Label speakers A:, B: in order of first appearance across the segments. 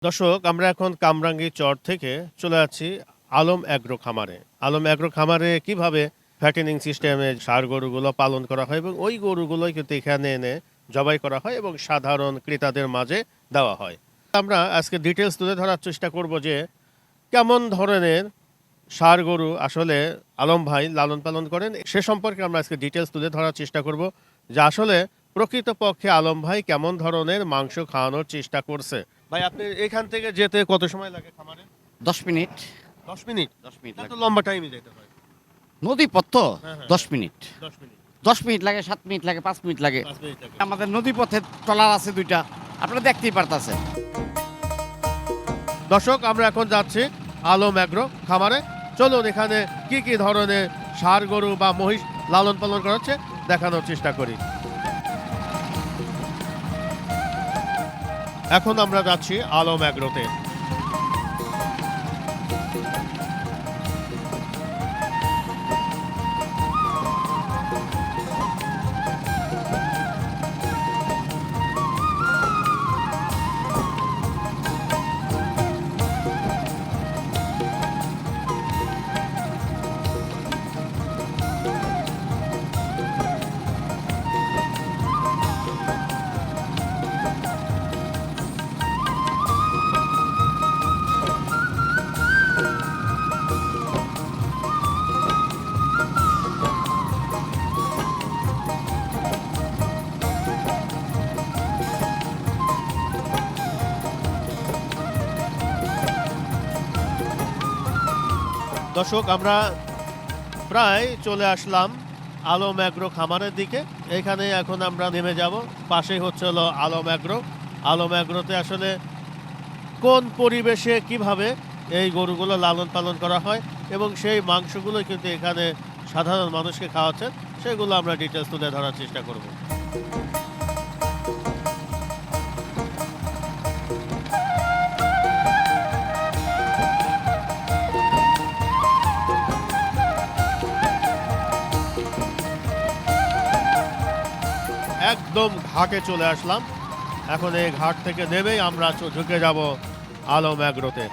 A: দর্শক, আমরা এখন কামরাঙ্গী চর থেকে চলে যাচ্ছি আলম অ্যাগ্রো খামারে। আলম অ্যাগ্রো খামারে কিভাবে ফ্যাটেনিং সিস্টেমে ষাঁড় গরুগুলো পালন করা হয় এবং ওই গরুগুলোই কিন্তু এখানে এনে জবাই করা হয় এবং সাধারণ ক্রেতাদের মাঝে দেওয়া হয়। আমরা আজকে ডিটেলস তুলে ধরার চেষ্টা করব যে কেমন ধরনের ষাঁড় গরু আসলে আলম ভাই লালন পালন করেন, সে সম্পর্কে আমরা আজকে ডিটেলস তুলে ধরার চেষ্টা করব যে আসলে প্রকৃতপক্ষে আলম ভাই কেমন ধরনের মাংস খাওয়ানোর চেষ্টা করছে। ভাই, আপনি এখান থেকে যেতে কত সময় লাগে খামারে?
B: 10 মিনিট
A: 10 মিনিট?
B: 10 মিনিট
A: এত
B: লাগে।
A: লম্বা টাইমে যেতে হয়?
B: নদী পথ তো
A: হ্যাঁ, হ্যাঁ,
B: 10 মিনিট
A: 10 মিনিট
B: 10 মিনিট লাগে, 7 মিনিট লাগে, 5 মিনিট লাগে।
A: 5 মিনিট লাগে।
B: আমাদের নদী পথে ট্রলার আছে দুইটা, আপনারা দেখতেই পারতাছেন।
A: দর্শক, আমরা এখন যাচ্ছি আলম অ্যাগ্রো খামারে। চলুন এখানে কি কি ধরনের ষাঁড় গরু বা মহিষ লালন পালন করা হচ্ছে দেখানোর চেষ্টা করি। এখন আমরা যাচ্ছি আলম অ্যাগ্রোতে। দর্শক, আমরা প্রায় চলে আসলাম আলম অ্যাগ্রো খামারের দিকে। এখানে এখন আমরা নেমে যাব। পাশেই হচ্ছে হলো আলম অ্যাগ্রো। আলম অ্যাগ্রোতে আসলে কোন পরিবেশে কিভাবে এই গরুগুলো লালন পালন করা হয় এবং সেই মাংসগুলো কিন্তু এখানে সাধারণ মানুষকে খাওয়াচ্ছেন, সেগুলো আমরা ডিটেলস তুলে ধরার চেষ্টা করব। একদম ঘাটে চলে আসলাম। এখন এই ঘাট থেকে নেমেই আমরা ঢুকে যাব আলম অ্যাগ্রোতে।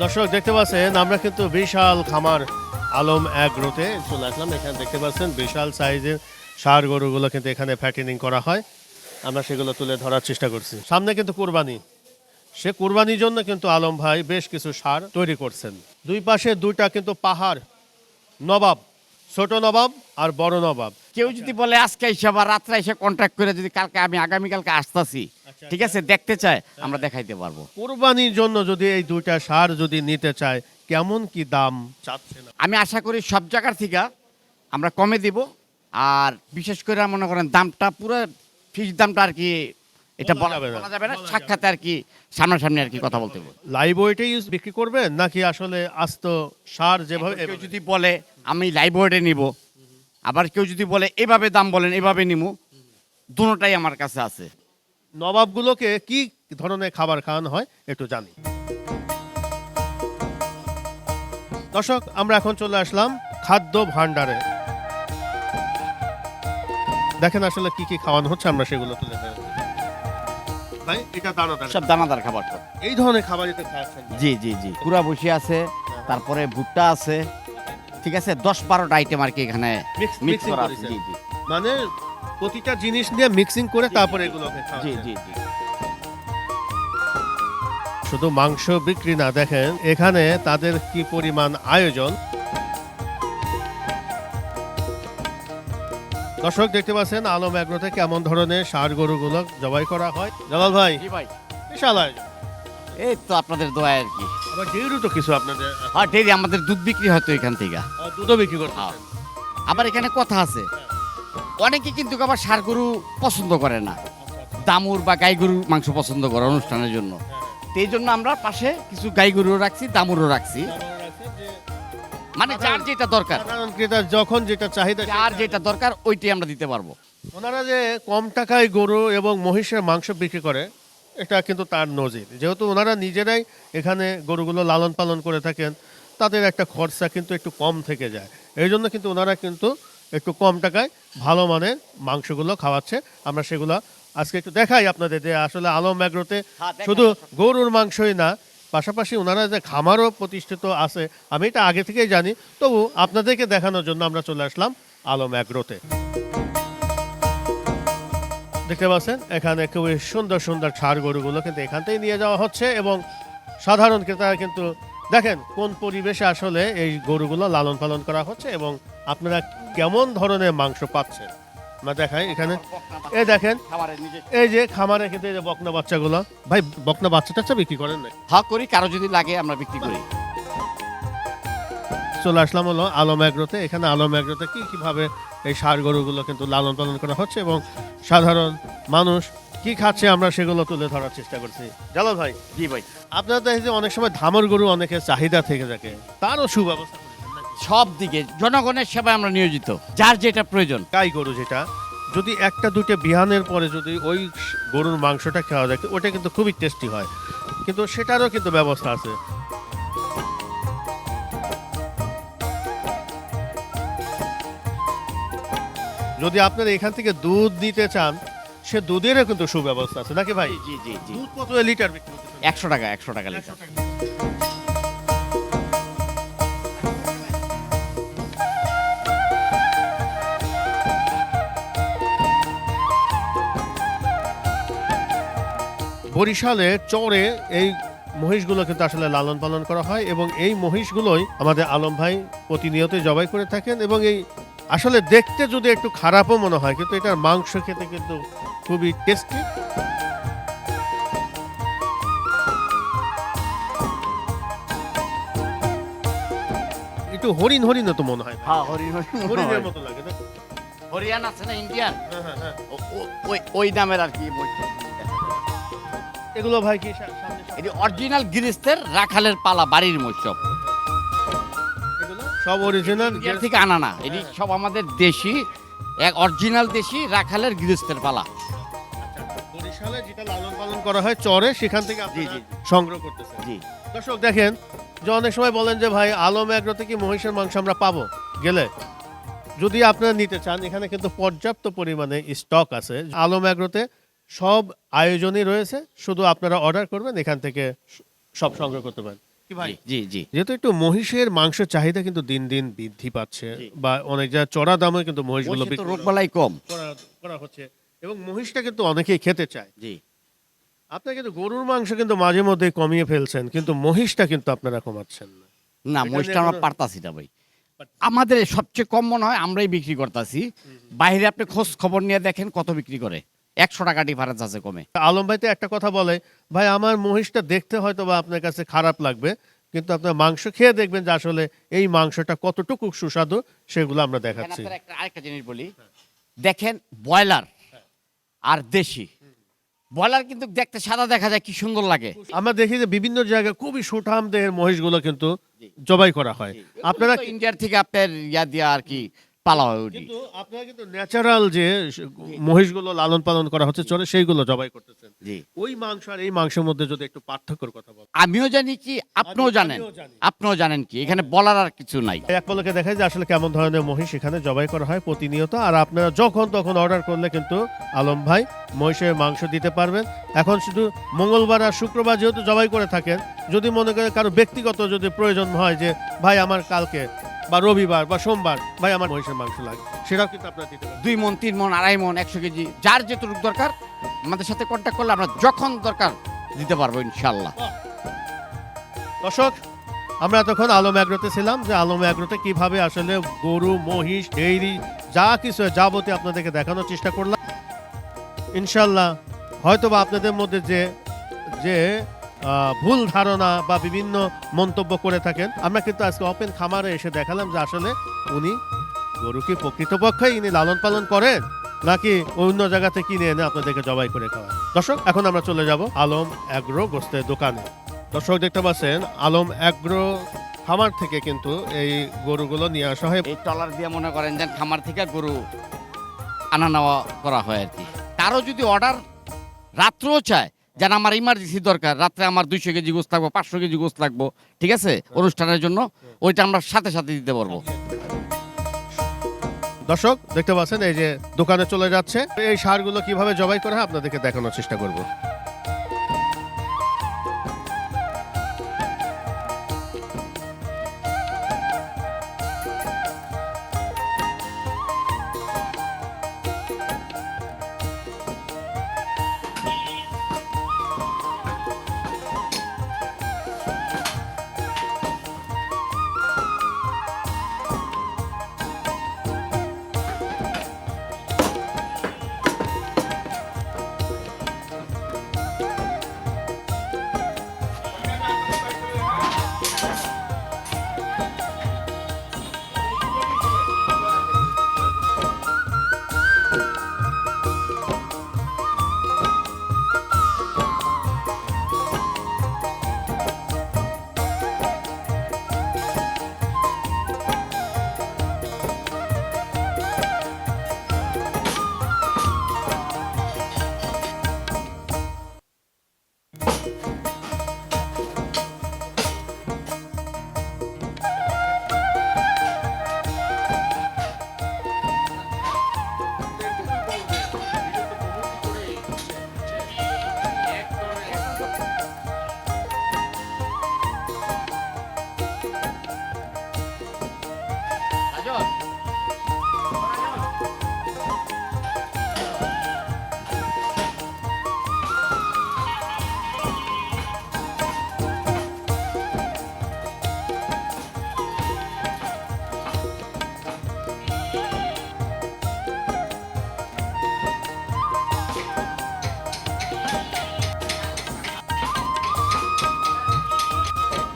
A: দর্শক, দেখতে পাচ্ছেন আমরা কিন্তু বিশাল খামার আলম অ্যাগ্রোতে চলে আসলাম। এখানে দেখতে পাচ্ছেন বিশাল সাইজের ষাঁড় গরুগুলো কিন্তু এখানে ফ্যাটেনিং করা হয়। আমরা সেগুলো তুলে ধরার চেষ্টা করছি। সামনে কিন্তু কুরবানি, সে কুরবানির জন্য কিন্তু আলম ভাই বেশ কিছু ষাঁড় তৈরি করছেন। দুই পাশে দুইটা কিন্তু পাহাড়, নবাব, ছোট নবাব আর বড় নবাব।
B: কেউ যদি বলে আজকে এসে বা রাত্রে এসে কন্ট্যাক্ট করে যদি কালকে আমি আগামীকালকে আসতাছি, ঠিক আছে, দেখতে চায়, আমরা দেখাইতে পারবো।
A: কুরবানির জন্য যদি এই দুইটা ষাঁড় যদি নিতে চায়, কেমন কি দাম চাচ্ছেন?
B: আমি আশা করি সব জায়গার থেকে আমরা কমে দিব। আর বিশেষ করে মনে করেন দামটা পুরো ফিক্স দামটা আর কি এটা
A: বলা যাবে না।
B: বলা যাবে না,
A: বলা
B: সাক্ষাতে আর কি সামনাসামনি আর কি কথা বলতে হবে।
A: লাইভ ওয়েটেই বিক্রি করবেন নাকি আসলে আস্ত ষাঁড় যেভাবে?
B: কেউ যদি বলে আমি লাইভ ওয়েটে নিব, আবার কেউ যদি বলে এভাবে দাম বলেন এভাবে নিব, দুটোটাই আমার কাছে আছে।
A: নবাবগুলোকে কি ধরনের খাবার খাওয়ানো হয় একটু জানি। দর্শক, আমরা এখন চলে আসলাম খাদ্য ভান্ডারে। দেখেন আসলে কি কি খাওয়ানো হচ্ছে, আমরা সেগুলো তুলে ধরবো। ভাই, এটা দানাদার,
B: সব দানাদার খাবার তো।
A: এই ধরনের খাবারই তো খাওয়াচ্ছেন?
B: জি জি জি, পুরা বসি আছে, তারপরে ভুট্টা আছে, ঠিক আছে, 10-12টা আইটেম আর কি এখানে মিক্স
A: মিক্সিং
B: করা আছে।
A: করেছেন?
B: জি জি
A: মানে প্রতিটা জিনিস নিয়ে মিক্সিং করে তারপরে এগুলোকে
B: জি
A: খাওয়াচ্ছেন?
B: জি জি।
A: শুধু মাংস বিক্রি না, দেখেন এখানে তাদের কি পরিমাণ আয়োজন। দর্শক, দেখতে পাচ্ছেন আলম অ্যাগ্রোতে কেমন ধরনের ষাঁড় গরুগুলো জবাই করা হয়। জালাল ভাই,
B: জি ভাই,
A: বিশাল আয়োজন।
B: এই তো আপনাদের দোয়া আর কি।
A: আবার ডেইরিও তো কিছু আপনাদের
B: আর ডেইরি আমাদের দুধ বিক্রি হয়তো এখান থেকে।
A: দুধও বিক্রি করতে
B: হ্যাঁ। আবার এখানে কথা আছে, অনেকে কিন্তু আবার ষাঁড় গরু পছন্দ করে না, দামুর বা গাই গরুর মাংস পছন্দ করে অনুষ্ঠানের জন্য। তো এই জন্য আমরা পাশে কিছু গাই গরুও রাখছি, দামুরও রাখছি, মানে যার যেটা দরকার,
A: সাধারণ ক্রেতা যখন যেটা চাহিদা
B: যার যেটা দরকার ওইটাই আমরা দিতে পারবো।
A: ওনারা যে কম টাকায় গরু এবং মহিষের মাংস বিক্রি করে, এটা কিন্তু তার নজির। যেহেতু ওনারা নিজেরাই এখানে গরুগুলো লালন পালন করে থাকেন, তাদের একটা খরচা কিন্তু একটু কম থেকে যায়। এই জন্য কিন্তু ওনারা কিন্তু একটু কম টাকায় ভালো মানের মাংসগুলো খাওয়াচ্ছে। আমরা সেগুলো আজকে একটু দেখাই আপনাদের, যে আসলে আলম অ্যাগ্রোতে
B: হ্যাঁ, দেখান।
A: শুধু গরুর মাংসই না, পাশাপাশি ওনারা যে খামারও প্রতিষ্ঠিত আছে, আমি এটা আগে থেকেই জানি, তবু আপনাদেরকে দেখানোর জন্য আমরা চলে আসলাম আলম অ্যাগ্রোতে। দেখতে পাচ্ছেন এখানে খুবই সুন্দর সুন্দর ষাঁড় গরুগুলো কিন্তু এখান থেকেই নিয়ে যাওয়া হচ্ছে, এবং সাধারণ ক্রেতারা কিন্তু দেখেন কোন পরিবেশে আসলে এই গরুগুলো লালন পালন করা হচ্ছে এবং আপনারা কেমন ধরনের মাংস পাচ্ছেন। আমরা দেখাই এখানে, এই দেখেন
B: খাবারের নিজে
A: এই যে খামারে কিন্তু এই যে বকনা বাচ্চাগুলো, ভাই বকনা বাচ্চা টাচ্চা বিক্রি করেন না?
B: হ্যাঁ করি, কারো যদি লাগে আমরা বিক্রি করি।
A: চলে আসলাম হলো আলম অ্যাগ্রোতে। এখানে আলম অ্যাগ্রোতে কিভাবে এই ষাঁড় গরুগুলো কিন্তু লালন পালন করা হচ্ছে এবং সাধারণ মানুষ কি খাচ্ছে আমরা সেগুলো তুলে ধরার চেষ্টা করছি। জালাল ভাই,
B: জি ভাই,
A: আপনারা দেখেন যে অনেক সময় ধামর গরু অনেকের চাহিদা থেকে থাকে, তারও সুব্যবস্থা করেছেন নাকি?
B: সব দিকে জনগণের সেবায় আমরা নিয়োজিত, যার যেটা প্রয়োজন।
A: গাই গরু যেটা, যদি একটা দুইটা বিহানের পরে যদি ওই গরুর মাংসটা খাওয়া যায়, ওটা কিন্তু খুবই টেস্টি হয়, কিন্তু সেটারও কিন্তু ব্যবস্থা আছে। যদি আপনারা এখান থেকে দুধ নিতে চান, সে দুধেরও কিন্তু সুব্যবস্থা আছে নাকি ভাই?
B: জি জি জি,
A: দুধ কত লিটার বিক্রি করতেছেন?
B: 100 টাকা লিটার।
A: বরিশালে চরে এই মহিষগুলো কিন্তু আসলে লালন পালন করা হয়, এবং এই মহিষগুলোই আমাদের আলম ভাই প্রতিনিয়ত জবাই করে থাকেন, এবং এই আসলে দেখতে যদি একটু খারাপও মনে হয়, কিন্তু এটার মাংস খেতে কিন্তু খুবই টেস্টি। একটু হরিণ হরিণও তো মনে হয়,
B: হ্যাঁ
A: হরিণের মতো লাগে না?
B: হরিয়ান আছে না, ইন্ডিয়ান,
A: হ্যাঁ, হ্যাঁ, হ্যাঁ।
B: ওই নামের আর কি বই।
A: এগুলো ভাই কি সামনে
B: এটি অরিজিনাল গৃহস্থের রাখালের পালা, বাড়ির মৎসব,
A: এগুলো সব অরিজিনাল
B: ইন্ডিয়ার থেকে আনা না, এটি সব আমাদের দেশি, এক অরিজিনাল দেশি রাখালের গৃহস্থের পালা।
A: বরিশালে যেটা লালন পালন করা হয় চরে, সেখান থেকে আপনি
B: জি, জি।
A: সংগ্রহ করতেছেন।
B: জি,
A: দর্শক দেখেন যে অনেক সময় বলেন যে ভাই আলম অ্যাগ্রোতে কি মহিষের মাংস আমরা পাবো গেলে, যদি আপনারা নিতে চান এখানে কিন্তু পর্যাপ্ত পরিমাণে স্টক আছে। আলম অ্যাগ্রোতে সব আয়োজনই রয়েছে, শুধু আপনারা অর্ডার করবেন, এখান থেকে সব সংগ্রহ করতে পারেন কি ভাই?
B: জি জি,
A: যেহেতু একটু মহিষের মাংসের চাহিদা কিন্তু দিন দিন বৃদ্ধি পাচ্ছে,
B: জি।
A: বা অনেক জায়গায় চড়া দামে কিন্তু মহিষগুলো
B: মহিষে তো
A: বিক্রি
B: রোগবালাই কম।
A: করা হচ্ছে, এবং মহিষটা কিন্তু অনেকেই খেতে চায়।
B: জি,
A: আপনারা কিন্তু গরুর মাংস কিন্তু মাঝে মধ্যে কমিয়ে ফেলছেন, কিন্তু মহিষটা কিন্তু আপনারা কমাচ্ছেন না।
B: না
A: এখানে
B: মহিষটা আমরা
A: কোনো-
B: পারতাছি না ভাই, আমাদের সবচেয়ে কম মনে হয় আমরাই বিক্রি করতেছি। বাইরে আপনি খোঁজ খবর নিয়ে দেখেন কত বিক্রি করে, 100 টাকা ডিফারেন্স আছে কমে।
A: আলম ভাই তো একটা কথা বলে, ভাই আমার মহিষটা দেখতে হয়তো বা আপনার কাছে খারাপ লাগবে, কিন্তু আপনার মাংস খেয়ে দেখবেন যে আসলে এই মাংসটা কতটুকু সুস্বাদু, সেগুলো আমরা
B: এখানে
A: দেখাচ্ছি।
B: আপনার আরেকটা জিনিস বলি, দেখেন ব্রয়লার আর দেশি, ব্রয়লার কিন্তু দেখতে সাদা দেখা যায়, কি সুন্দর লাগে।
A: আমরা দেখি যে বিভিন্ন জায়গায় খুবই সুঠাম দেহের মহিষগুলো কিন্তু জবাই করা হয়। আপনারা
B: তো ইন্ডিয়ার থেকে আপনার ইয়া দিয়া আর কি পালা হয় ওটি।
A: কিন্তু আপনারা কিন্তু ন্যাচারাল যে মহিষগুলো লালন পালন করা হচ্ছে চলে, সেইগুলো জবাই করতেছেন।
B: জি,
A: ওই মাংস আর এই মাংসের মধ্যে যদি একটু পার্থক্যর কথা বল।
B: আমিও জানি কি, আপনিও জানেন,
A: আমিও জানি।
B: আপনিও জানেন কি, এখানে বলার আর কিছু নাই।
A: এক পলকে দেখায় যে আসলে কেমন ধরনের মহিষ এখানে জবাই করা হয় প্রতিনিয়ত, আর আপনারা যখন তখন অর্ডার করলে কিন্তু আলম ভাই মহিষের মাংস দিতে পারবেন। এখন শুধু মঙ্গলবার আর শুক্রবার যেহেতু জবাই করে থাকেন, যদি মনে করেন কারো ব্যক্তিগত যদি প্রয়োজন হয় যে ভাই আমার কালকে বা রবিবার বা সোমবার ভাই আমার মহিষের মাংস লাগে, সেটাও কিন্তু আপনারা দিতে পারবেন।
B: 2 মণ 3 মণ 2.5 মণ 100 কেজি, যার যেটুকু দরকার আমাদের সাথে কন্ট্যাক্ট করলে আমরা যখন দরকার দিতে পারবো ইনশাল্লাহ।
A: দর্শক, আমরা এতক্ষণ আলম অ্যাগ্রোতে ছিলাম, যে আলম অ্যাগ্রোতে কিভাবে আসলে গরু মহিষ ডেইরি যা কিছু যাবতীয় আপনাদেরকে দেখানোর চেষ্টা করলাম। ইনশাল্লাহ হয়তোবা আপনাদের মধ্যে যে যে ভুল ধারণা বা বিভিন্ন মন্তব্য করে থাকেন। আমরা কিন্তু আজকে ওপেন খামারে এসে দেখালাম যে আসলে উনি গরুকে প্রকৃতপক্ষে ইনি লালন পালন করেন নাকি অন্য জায়গা থেকে কিনে এনে আপনাদেরকে জবাই করে খাওয়ায়। দর্শক, এখন আমরা চলে যাব আলম অ্যাগ্রো গোস্তের দোকানে। দর্শক দেখতে পাচ্ছেন আলম অ্যাগ্রো খামার থেকে কিন্তু এই গরুগুলো নিয়ে আসা হয়।
B: এই ট্রলার দিয়ে মনে করেন যে খামার থেকে গরু আনা নেওয়া করা হয় আর কি। কারো যদি অর্ডার রাত্রেও চায়, যেন আমার ইমার্জেন্সি দরকার, রাত্রে আমার 200 কেজি গোস্ত লাগবো, 500 কেজি গোস্ত লাগবো, ঠিক আছে, অনুষ্ঠানের জন্য, ওইটা আমরা সাথে সাথে দিতে পারবো।
A: দর্শক দেখতে পাচ্ছেন এই যে দোকানে চলে যাচ্ছে। এই ষাঁড়গুলো কিভাবে জবাই করা হয় আপনাদেরকে দেখানোর চেষ্টা করব।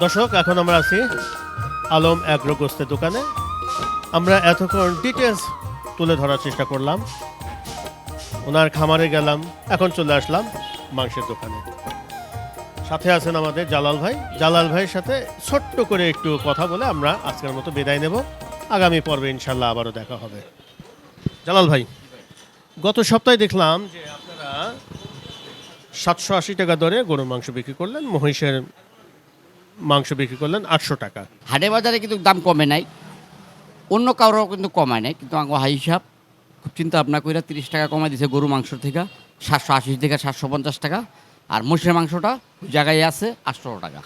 A: দর্শক, এখন আমরা আছি আলম অ্যাগ্রো গোস্তের দোকানে। আমরা এতক্ষণ ডিটেলস তুলে ধরার চেষ্টা করলাম, ওনার খামারে গেলাম, এখন চলে আসলাম মাংসের দোকানে। সাথে আছেন আমাদের জালাল ভাই। জালাল ভাইয়ের সাথে ছোট্ট করে একটু কথা বলে আমরা আজকের মতো বিদায় নেব। আগামী পর্বে ইনশাল্লাহ আবারও দেখা হবে। জালাল ভাই, গত সপ্তাহে দেখলাম যে আপনারা 780 টাকা দরে গরুর মাংস বিক্রি করলেন, মহিষের মাংস বিক্রি করলেন 800 টাকা।
B: হাটে বাজারে কিন্তু দাম কমে নাই, অন্য কারো কিন্তু কমায় নাই, কিন্তু আমার হাই হিসাব খুব চিন্তা ভাবনা করে 30 টাকা কমাই দিয়েছে গরু মাংসর থেকে, 780 থেকে 750 টাকা। আর মহিষের মাংসটা ওই জায়গায় আছে 800 টাকা।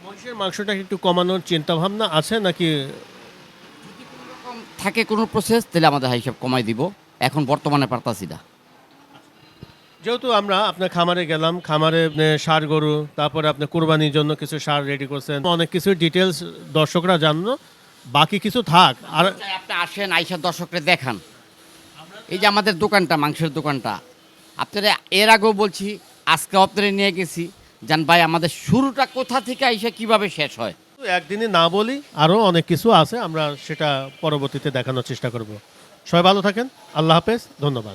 A: মহিষের মাংসটা একটু কমানোর চিন্তা ভাবনা আছে নাকি?
B: থাকে কোনো প্রসেস, তাহলে আমাদের হাই হিসাব কমাই দিব, এখন বর্তমানে পারতাছি না।
A: যেহেতু আমরা আপনার খামারে গেলাম, খামারে ষাঁড় গরু, তারপরে আপনি কোরবানির জন্য কিছু ষাঁড় রেডি করছেন, অনেক কিছু ডিটেলস দর্শকরা জানলো, বাকি কিছু থাক। আর
B: আপনি আসেন, আইসা দর্শকরা দেখান এই যে আমাদের দোকানটা, মাংসের দোকানটা। আপনারা এর আগেও বলছি, আজকে আপনারা নিয়ে গেছি, জান ভাই আমাদের শুরুটা কোথা থেকে আইসা কিভাবে শেষ হয়।
A: একদিনে না বলি, আরও অনেক কিছু আছে, আমরা সেটা পরবর্তীতে দেখানোর চেষ্টা করব। সবাই ভালো থাকেন, আল্লাহ হাফেজ, ধন্যবাদ।